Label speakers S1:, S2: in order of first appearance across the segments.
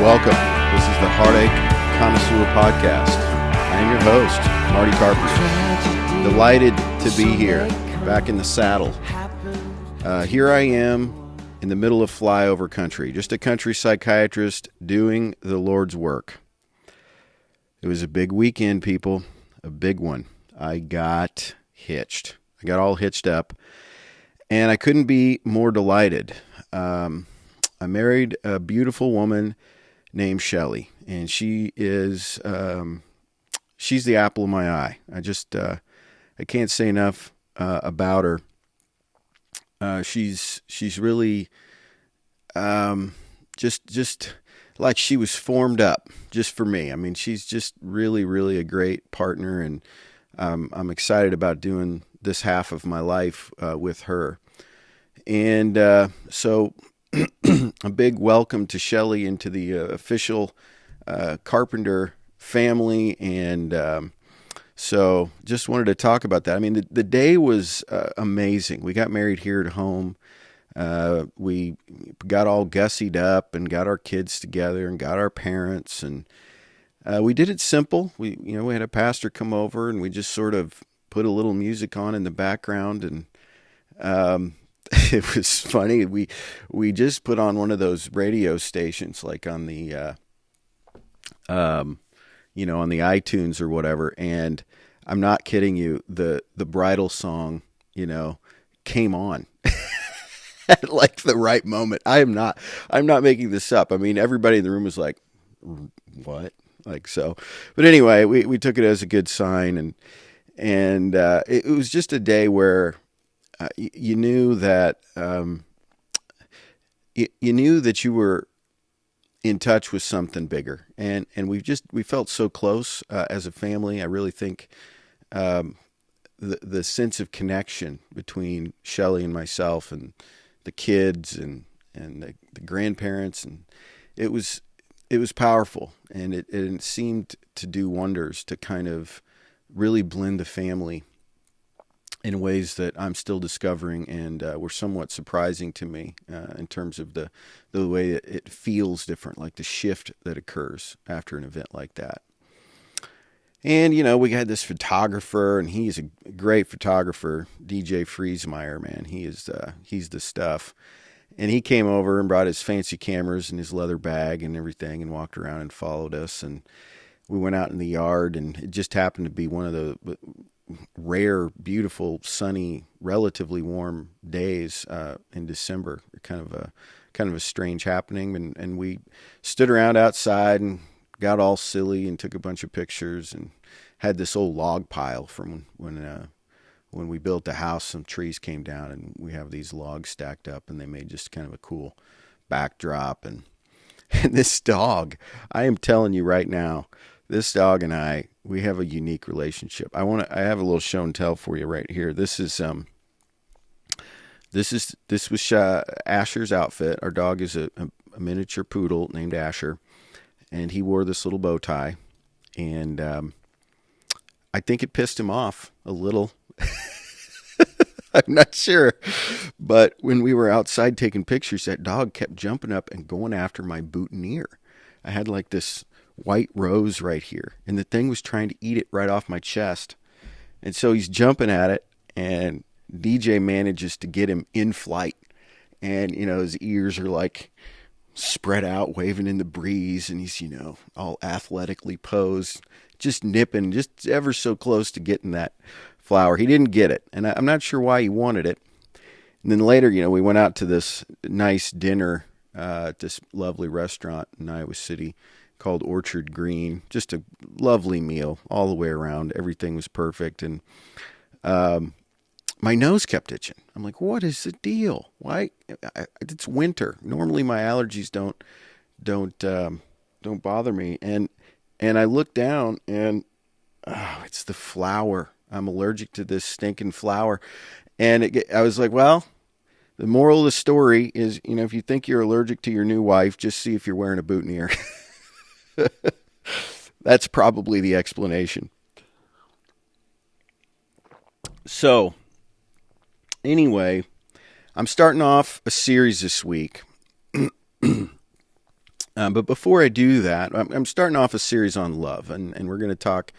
S1: welcome. This is the Heartache Connoisseur Podcast. I am your host, Marty Carpenter. Delighted to be here, back in the saddle. Here I am in the middle of flyover country, just a country psychiatrist doing the Lord's work. It was a big weekend, people, a big one. I got hitched. I got all hitched up, and I couldn't be more delighted. I married a beautiful woman named Shelly, and she is, she's the apple of my eye. I can't say enough about her. She's really, just like she was formed up just for me. I mean, she's just really a great partner, and I'm excited about doing this half of my life with her. And so a big welcome to Shelly into the official Carpenter family. And so just wanted to talk about that. I mean, the day was amazing. We got married here at home. We got all gussied up and got our kids together and got our parents, and we did it simple. We had a pastor come over, and we just sort of put a little music on in the background, and it was funny. We just put on one of those radio stations, like on the on the iTunes or whatever, and I'm not kidding you, the bridal song, came on at like the right moment. I'm not making this up. I mean, everybody in the room was like, what? Like, so, but anyway, we took it as a good sign, and it was just a day where you knew that you knew that you were in touch with something bigger, and we felt so close as a family. I really think the sense of connection between Shelly and myself and the kids and the grandparents, and it was powerful, and it seemed to do wonders to kind of really blend the family in ways that I'm still discovering, and were somewhat surprising to me in terms of the way that it feels different, like the shift that occurs after an event like that. And, we had this photographer, and he's a great photographer, DJ Friesmeyer, man. He's the stuff. And he came over and brought his fancy cameras and his leather bag and everything, and walked around and followed us. And we went out in the yard, and it just happened to be one of the rare, beautiful, sunny, relatively warm days in December. Kind of a strange happening, and we stood around outside and got all silly and took a bunch of pictures, and had this old log pile from when we built the house. Some trees came down, and we have these logs stacked up, and they made just kind of a cool backdrop. And this dog, I am telling you right now, this dog and I, we have a unique relationship. I have a little show and tell for you right here. This was Asher's outfit. Our dog is a miniature poodle named Asher, and he wore this little bow tie, and I think it pissed him off a little. I'm not sure, but when we were outside taking pictures, that dog kept jumping up and going after my boutonniere. I had like this white rose right here, and the thing was trying to eat it right off my chest. And so he's jumping at it, and DJ manages to get him in flight, and his ears are like spread out, waving in the breeze, and he's all athletically posed, just nipping just ever so close to getting that flower. He didn't get it, and I'm not sure why he wanted it. And then later, we went out to this nice dinner at this lovely restaurant in Iowa City called Orchard Green. Just a lovely meal all the way around. Everything was perfect. And my nose kept itching. I'm like, what is the deal? Why? It's winter. Normally my allergies don't bother me. And I looked down, and it's the flower. I'm allergic to this stinking flower. And I was like, well, the moral of the story is, if you think you're allergic to your new wife, just see if you're wearing a boutonniere. That's probably the explanation. So, anyway, I'm starting off a series this week But before I do that, I'm starting off a series on love, and we're going to talk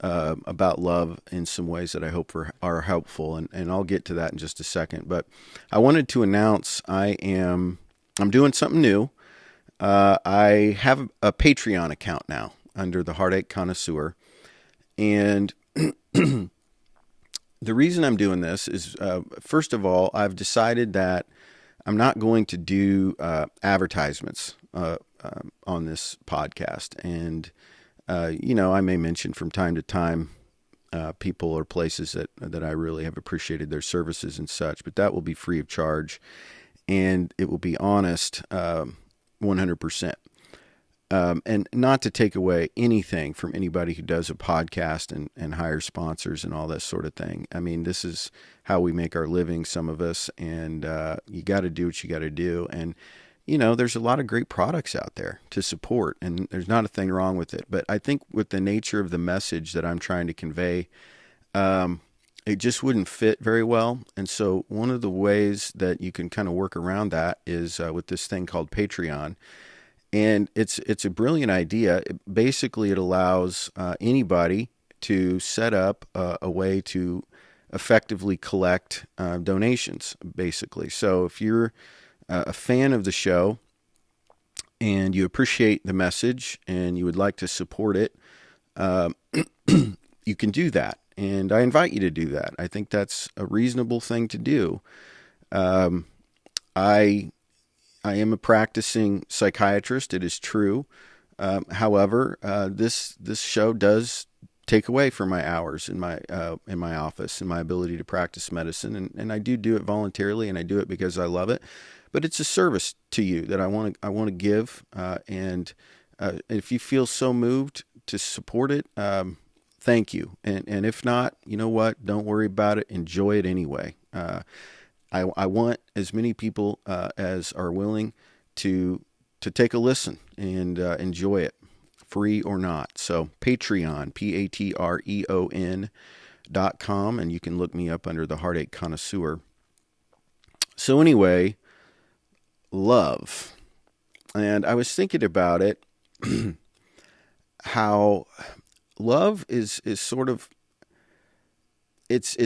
S1: about love in some ways that I hope are helpful, and I'll get to that in just a second. But I wanted to announce I'm doing something new. I have a Patreon account now under the Heartache Connoisseur, and the reason I'm doing this is, first of all, I've decided that I'm not going to do advertisements on this podcast. And, I may mention from time to time people or places that I really have appreciated their services and such, but that will be free of charge, and it will be honest 100%. And not to take away anything from anybody who does a podcast and hires sponsors and all that sort of thing. I mean, this is how we make our living, some of us, and you got to do what you got to do. And, there's a lot of great products out there to support, and there's not a thing wrong with it. But I think with the nature of the message that I'm trying to convey, it just wouldn't fit very well. And so one of the ways that you can kind of work around that is with this thing called Patreon. And it's a brilliant idea. Basically, it allows anybody to set up a way to effectively collect donations, basically. So if you're a fan of the show and you appreciate the message and you would like to support it, you can do that. And I invite you to do that. I think that's a reasonable thing to do. I am a practicing psychiatrist. It is true. However, this show does take away from my hours in my office and my ability to practice medicine. And I do it voluntarily, and I do it because I love it. But it's a service to you that I want to give. And if you feel so moved to support it, thank you. And if not, you know what? Don't worry about it. Enjoy it anyway. I want as many people as are willing to take a listen and enjoy it, free or not. So Patreon, Patreon.com, and you can look me up under the Heartache Connoisseur. So anyway, love. And I was thinking about it, how love is sort of, it's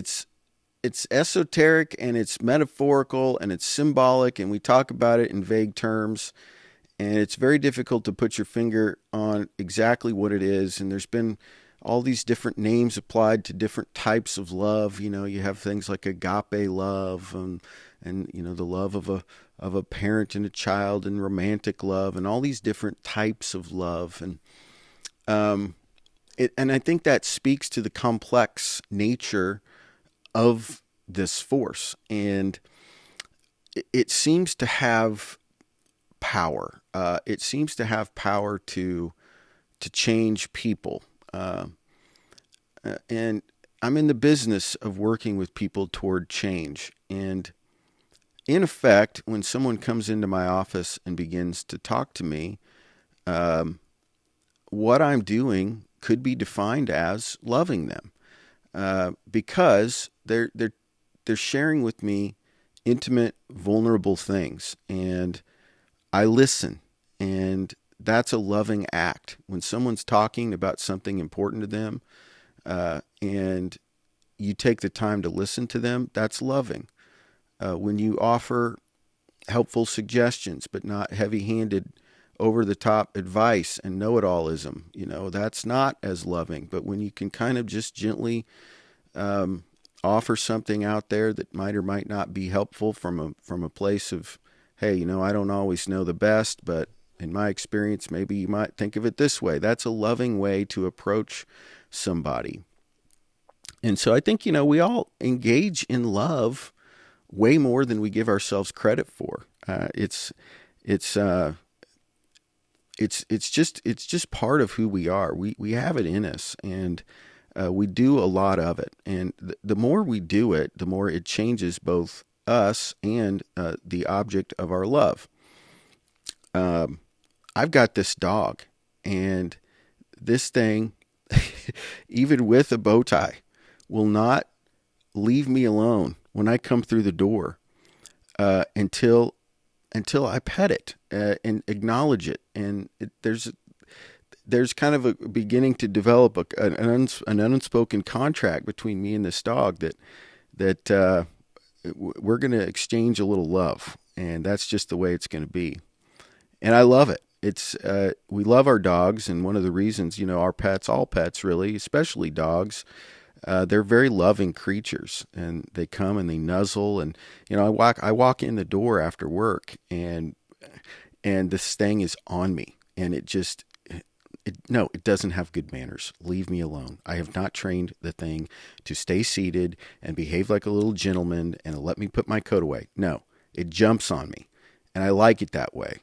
S1: esoteric and it's metaphorical and it's symbolic, and we talk about it in vague terms, and it's very difficult to put your finger on exactly what it is. And there's been all these different names applied to different types of love. You have things like agape love and the love of a parent and a child, and romantic love, and all these different types of love. And I think that speaks to the complex nature of this force, and it seems to have power. It seems to have power to change people. And I'm in the business of working with people toward change. And in effect, when someone comes into my office and begins to talk to me, what I'm doing could be defined as loving them, because they're sharing with me intimate, vulnerable things, and I listen, and that's a loving act. When someone's talking about something important to them, and you take the time to listen to them, that's loving. When you offer helpful suggestions, but not heavy-handed, over-the-top advice and know-it-allism, that's not as loving. But when you can kind of just gently offer something out there that might or might not be helpful from a place of, hey, I don't always know the best, but in my experience, maybe you might think of it this way. That's a loving way to approach somebody. And so I think, we all engage in love way more than we give ourselves credit for. It's just part of who we are. We have it in us, and we do a lot of it. And the more we do it, the more it changes both us and the object of our love. I've got this dog, and this thing, even with a bow tie, will not leave me alone when I come through the door until until I pet it and acknowledge it. And there's kind of a beginning to develop an unspoken contract between me and this dog that we're going to exchange a little love, and that's just the way it's going to be. And I love it. It's we love our dogs, and one of the reasons, our pets, all pets really, especially dogs, they're very loving creatures, and they come and they nuzzle, and I walk in the door after work, and this thing is on me, and it doesn't have good manners. Leave me alone. I have not trained the thing to stay seated and behave like a little gentleman and let me put my coat away. No, it jumps on me, and I like it that way.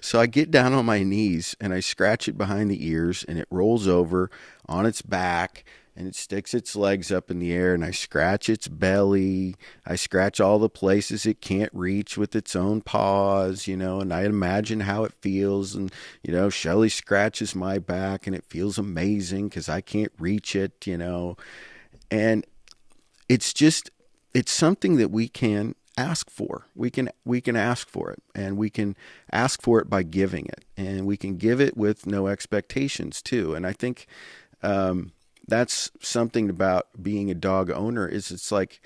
S1: So I get down on my knees and I scratch it behind the ears, and it rolls over on its back and it sticks its legs up in the air, and I scratch its belly. I scratch all the places it can't reach with its own paws, and I imagine how it feels. And, Shelly scratches my back and it feels amazing because I can't reach it, and it's something that we can ask for. We can ask for it, and we can ask for it by giving it, and we can give it with no expectations too. And I think that's something about being a dog owner is it's like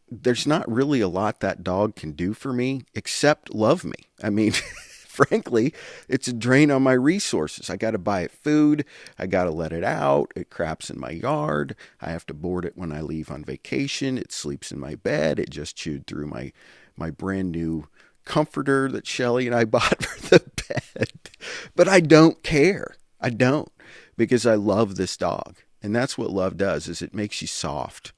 S1: there's not really a lot that dog can do for me except love me. I mean, frankly, it's a drain on my resources. I got to buy it food. I got to let it out. It craps in my yard. I have to board it when I leave on vacation. It sleeps in my bed. It just chewed through my brand new comforter that Shelly and I bought for the bed. But I don't care. I don't, because I love this dog. And that's what love does, is it makes you soft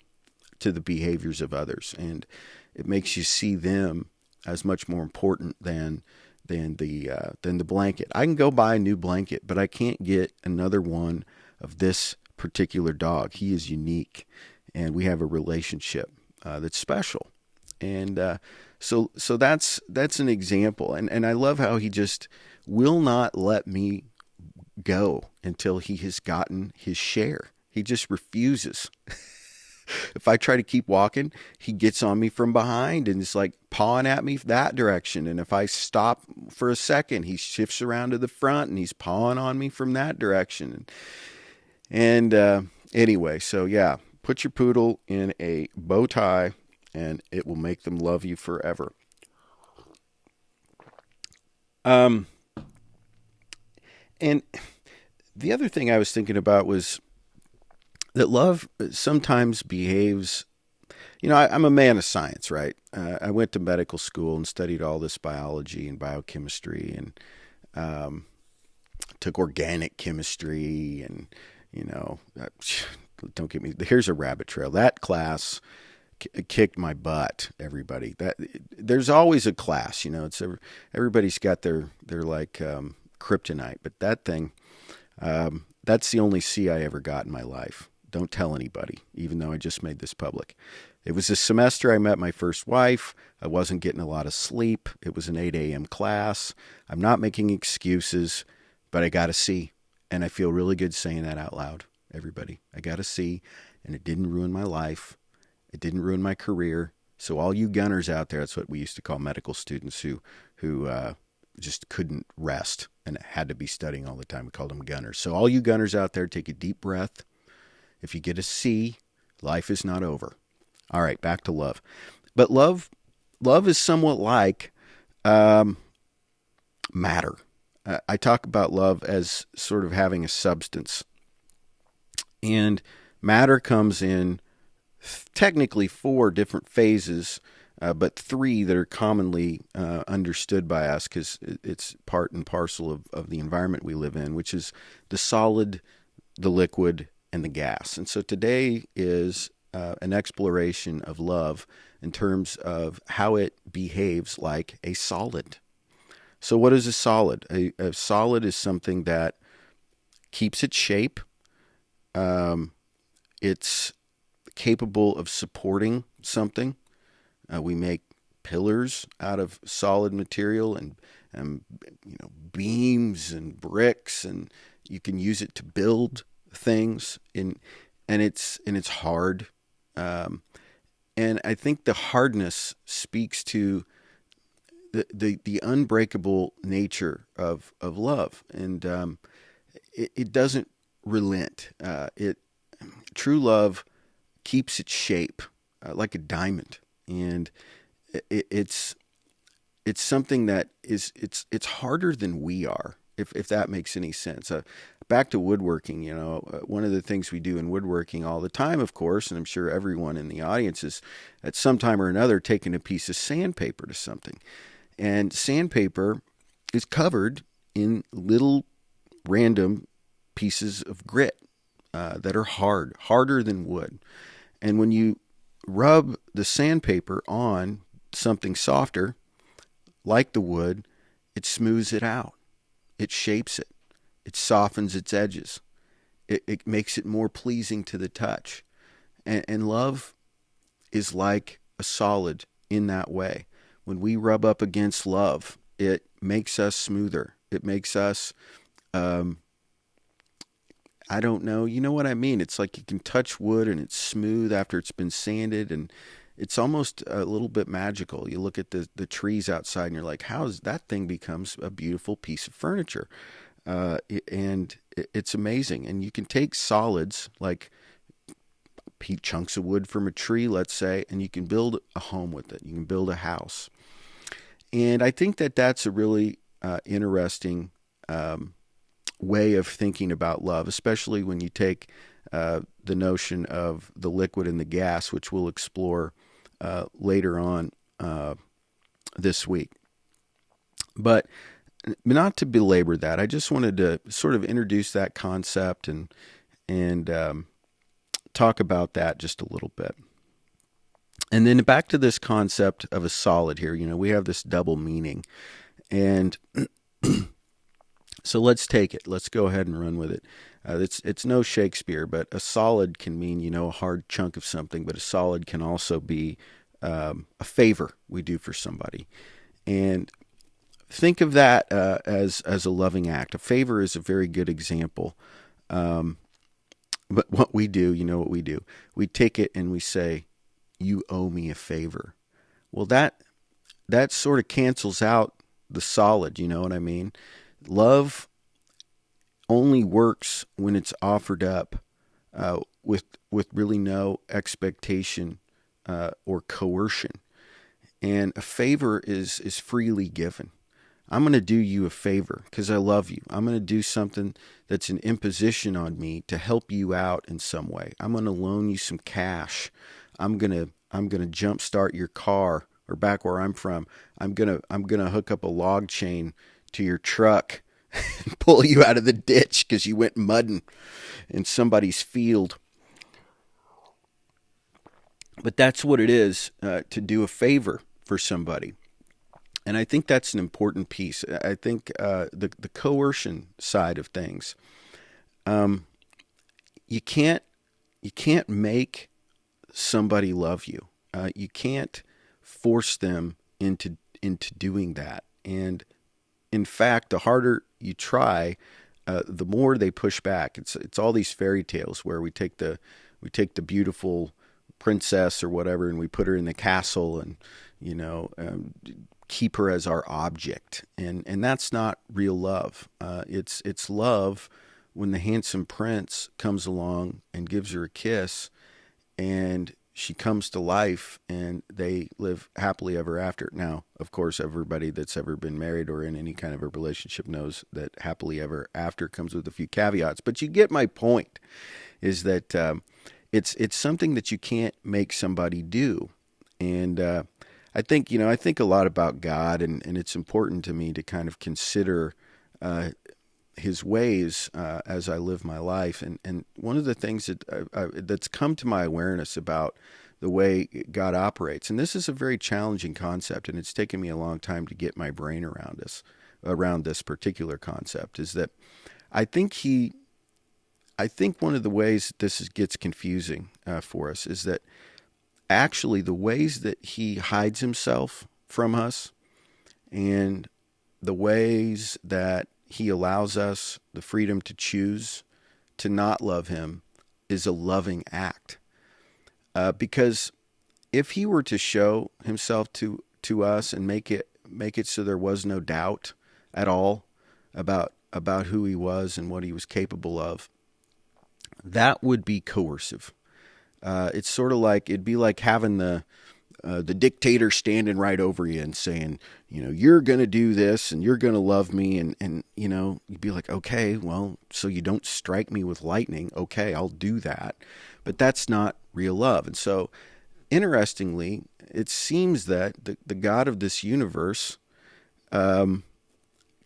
S1: to the behaviors of others, and it makes you see them as much more important than the blanket. I can go buy a new blanket, but I can't get another one of this particular dog. He is unique, and we have a relationship that's special. And so that's an example. And I love how he just will not let me go until he has gotten his share. He just refuses. If I try to keep walking, he gets on me from behind and is like pawing at me that direction. And if I stop for a second, he shifts around to the front and he's pawing on me from that direction. And anyway, so yeah, put your poodle in a bow tie and it will make them love you forever. And the other thing I was thinking about was that love sometimes behaves, I'm a man of science, right? I went to medical school and studied all this biology and biochemistry, and took organic chemistry, and, don't get me, here's a rabbit trail. That class kicked my butt, everybody. There's always a class, it's everybody's got their like kryptonite, but that thing, that's the only C I ever got in my life. Don't tell anybody, even though I just made this public. It was a semester I met my first wife. I wasn't getting a lot of sleep. It was an 8 a.m. class. I'm not making excuses, but I got a C. And I feel really good saying that out loud, everybody. I got a C, and it didn't ruin my life. It didn't ruin my career. So all you gunners out there, that's what we used to call medical students who just couldn't rest and had to be studying all the time. We called them gunners. So all you gunners out there, take a deep breath. If you get a C, life is not over. All right, back to love. But love is somewhat like matter. I talk about love as sort of having a substance. And matter comes in technically 4 different phases, but 3 that are commonly understood by us because it's part and parcel of the environment we live in, which is the solid, the liquid, and the gas. And so today is an exploration of love in terms of how it behaves like a solid. So what is a solid? A solid is something that keeps its shape. It's capable of supporting something. We make pillars out of solid material and beams and bricks, and you can use it to build things and it's hard. And I think the hardness speaks to the unbreakable nature of love, and it doesn't relent. It True love keeps its shape like a diamond, and it's something that it's harder than we are, if that makes any sense. Back to woodworking, one of the things we do in woodworking all the time, of course, and I'm sure everyone in the audience is at some time or another taking a piece of sandpaper to something. And sandpaper is covered in little random pieces of grit that are harder than wood. And when you rub the sandpaper on something softer, like the wood, it smooths it out. It shapes it. It softens its edges. It makes it more pleasing to the touch. And love is like a solid in that way. When we rub up against love, it makes us smoother. It makes us, I don't know, you know what I mean? It's like you can touch wood and it's smooth after it's been sanded, and it's almost a little bit magical. You look at the trees outside and you're like, how is that thing becomes a beautiful piece of furniture? And it's amazing. And you can take solids like chunks of wood from a tree, let's say, and you can build a home with it. You can build a house. And I think that that's a really interesting way of thinking about love, especially when you take the notion of the liquid and the gas, which we'll explore later on this week. But not to belabor that, I just wanted to sort of introduce that concept and talk about that just a little bit. And then back to this concept of a solid here. We have this double meaning. And so let's take it. Let's go ahead and run with it. It's no Shakespeare, but a solid can mean, a hard chunk of something, but a solid can also be a favor we do for somebody. And think of that as a loving act. A favor is a very good example. But what we do, what we do? We take it and we say, you owe me a favor. Well, that sort of cancels out the solid, you know what I mean? Love only works when it's offered up with really no expectation or coercion. And a favor is freely given. I'm going to do you a favor because I love you. I'm going to do something that's an imposition on me to help you out in some way. I'm going to loan you some cash. I'm going to jumpstart your car, or back where I'm from, I'm going to hook up a log chain to your truck and pull you out of the ditch because you went mudding in somebody's field. But that's what it is to do a favor for somebody. And I think that's an important piece. I think the coercion side of things, you can't make somebody love you. You can't force them into doing that. And in fact, the harder you try, the more they push back. It's all these fairy tales where we take the beautiful princess or whatever and we put her in the castle and keep her as our object, and that's not real love. It's love when the handsome prince comes along and gives her a kiss, and she comes to life, and they live happily ever after. Now, of course, everybody that's ever been married or in any kind of a relationship knows that happily ever after comes with a few caveats. But you get my point. Is that it's something that you can't make somebody do, and I think a lot about God, and it's important to me to kind of consider His ways as I live my life. And one of the things that's come to my awareness about the way God operates, and this is a very challenging concept, and it's taken me a long time to get my brain around this particular concept, is that I think one of the ways this gets confusing for us is that actually the ways that He hides Himself from us and the ways that He allows us the freedom to choose to not love Him is a loving act. Because if he were to show himself to us and make it so there was no doubt at all about who he was and what he was capable of, that would be coercive. It's sort of like, it'd be like having the dictator standing right over you and saying, you're going to do this and you're going to love me. And, you'd be like, okay, well, so you don't strike me with lightning. Okay, I'll do that. But that's not real love. And so, interestingly, it seems that the God of this universe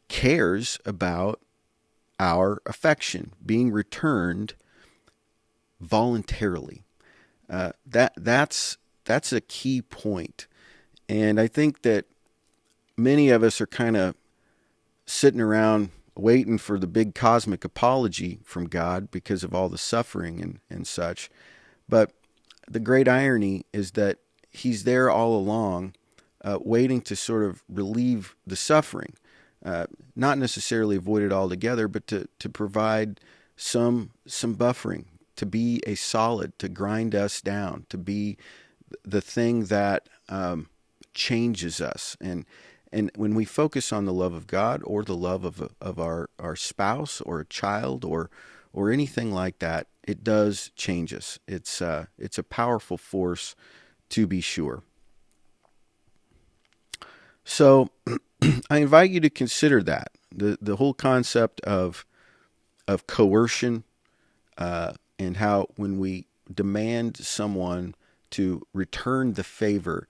S1: cares about our affection being returned voluntarily. That's a key point. And I think that many of us are kind of sitting around waiting for the big cosmic apology from God because of all the suffering and such. But the great irony is that he's there all along, waiting to sort of relieve the suffering. Not necessarily avoid it altogether, but to provide some buffering, to be a solid, to grind us down, to be the thing that changes us. And when we focus on the love of God or the love of our spouse or a child or anything like that, it does change us. It's a powerful force, to be sure. So I invite you to consider that the whole concept of coercion, and how when we demand someone to return the favor,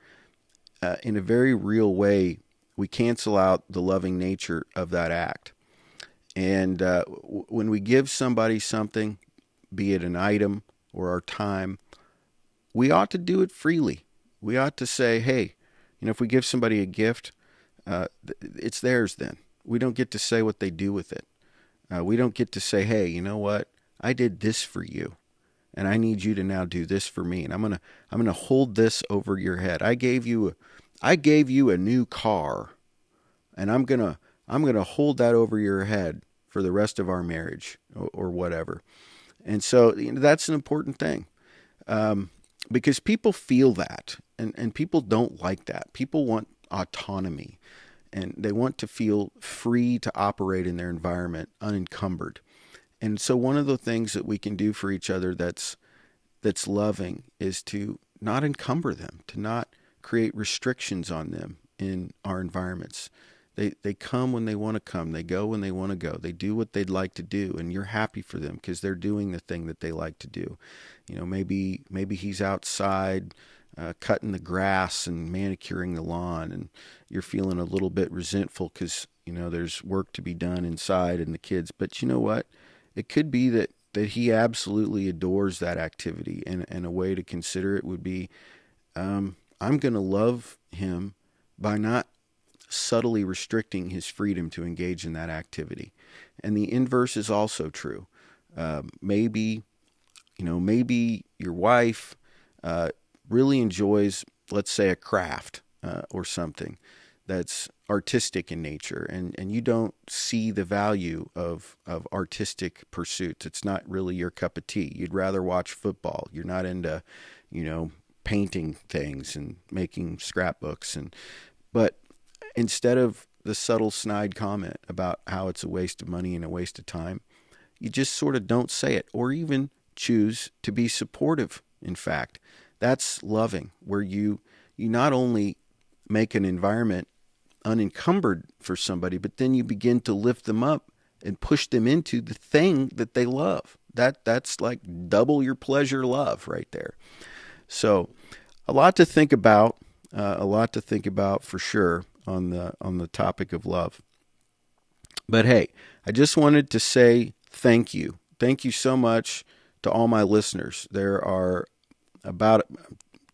S1: in a very real way, we cancel out the loving nature of that act. And when we give somebody something, be it an item or our time, we ought to do it freely. We ought to say, hey, if we give somebody a gift, it's theirs then. We don't get to say what they do with it. We don't get to say, hey, you know what? I did this for you, and I need you to now do this for me. And I'm gonna hold this over your head. I gave you a new car, and I'm gonna hold that over your head for the rest of our marriage or whatever. And so that's an important thing, because people feel that, and people don't like that. People want autonomy, and they want to feel free to operate in their environment unencumbered. And so one of the things that we can do for each other that's loving is to not encumber them, to not create restrictions on them in our environments. They come when they want to come. They go when they want to go. They do what they'd like to do, and you're happy for them because they're doing the thing that they like to do. Maybe he's outside cutting the grass and manicuring the lawn, and you're feeling a little bit resentful because there's work to be done inside and the kids. But you know what? It could be that he absolutely adores that activity, and a way to consider it would be, I'm going to love him by not subtly restricting his freedom to engage in that activity. And the inverse is also true. Maybe your wife really enjoys, let's say, a craft or something that's artistic in nature, and you don't see the value of artistic pursuits. It's not really your cup of tea. You'd rather watch football. You're not into, painting things and making scrapbooks. But instead of the subtle snide comment about how it's a waste of money and a waste of time, you just sort of don't say it, or even choose to be supportive. In fact, that's loving, where you not only make an environment unencumbered for somebody, but then you begin to lift them up and push them into the thing that they love. That's like double your pleasure love right there. So a lot to think about for sure on the topic of love. But hey, I just wanted to say thank you. Thank you so much to all my listeners. There are about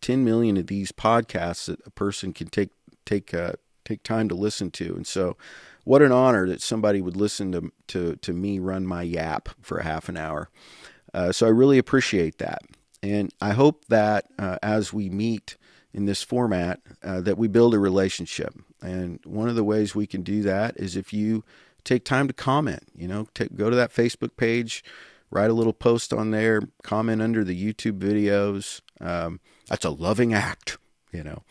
S1: 10 million of these podcasts that a person can take time to listen to. And so what an honor that somebody would listen to me run my yap for a half an hour. So I really appreciate that. And I hope that as we meet in this format, that we build a relationship. And one of the ways we can do that is if you take time to comment, go to that Facebook page, write a little post on there, comment under the YouTube videos. That's a loving act, you know.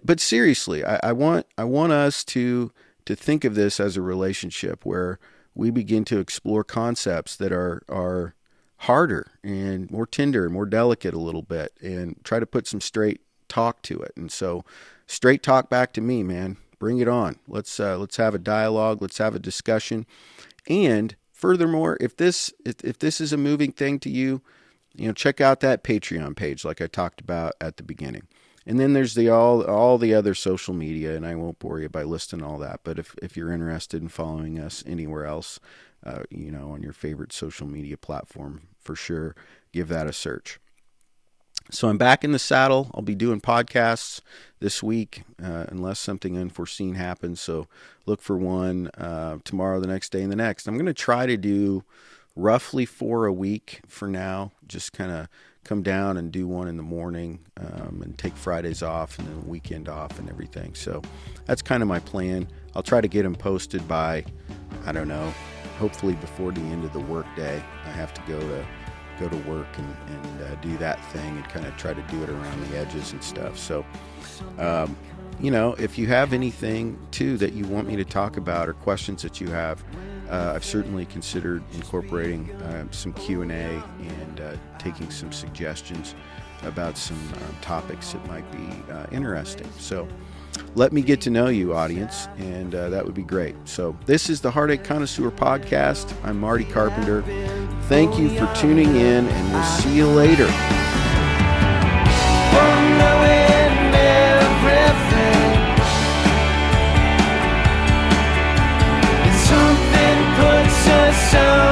S1: But seriously, I want us to think of this as a relationship where we begin to explore concepts that are harder and more tender, more delicate a little bit, and try to put some straight talk to it. And so, straight talk back to me, man. Bring it on. Let's have a dialogue. Let's have a discussion. And furthermore, if this is a moving thing to you, you know, check out that Patreon page, like I talked about at the beginning. And then there's all the other social media, and I won't bore you by listing all that. But if you're interested in following us anywhere else, you know, on your favorite social media platform, for sure, give that a search. So I'm back in the saddle. I'll be doing podcasts this week, unless something unforeseen happens. So look for one tomorrow, the next day, and the next. I'm going to try to do roughly 4 a week for now. Just kind of come down and do one in the morning, and take Fridays off and then the weekend off and everything. So that's kind of my plan. I'll try to get them posted by, I don't know, hopefully before the end of the work day. I have to go to work and do that thing and kind of try to do it around the edges and stuff. So, you know, if you have anything too that you want me to talk about or questions that you have, I've certainly considered incorporating some Q&A and taking some suggestions about some topics that might be interesting. So let me get to know you, audience, and that would be great. So this is the Heartache Connoisseur Podcast. I'm Marty Carpenter. Thank you for tuning in, and we'll see you later. Something puts us on.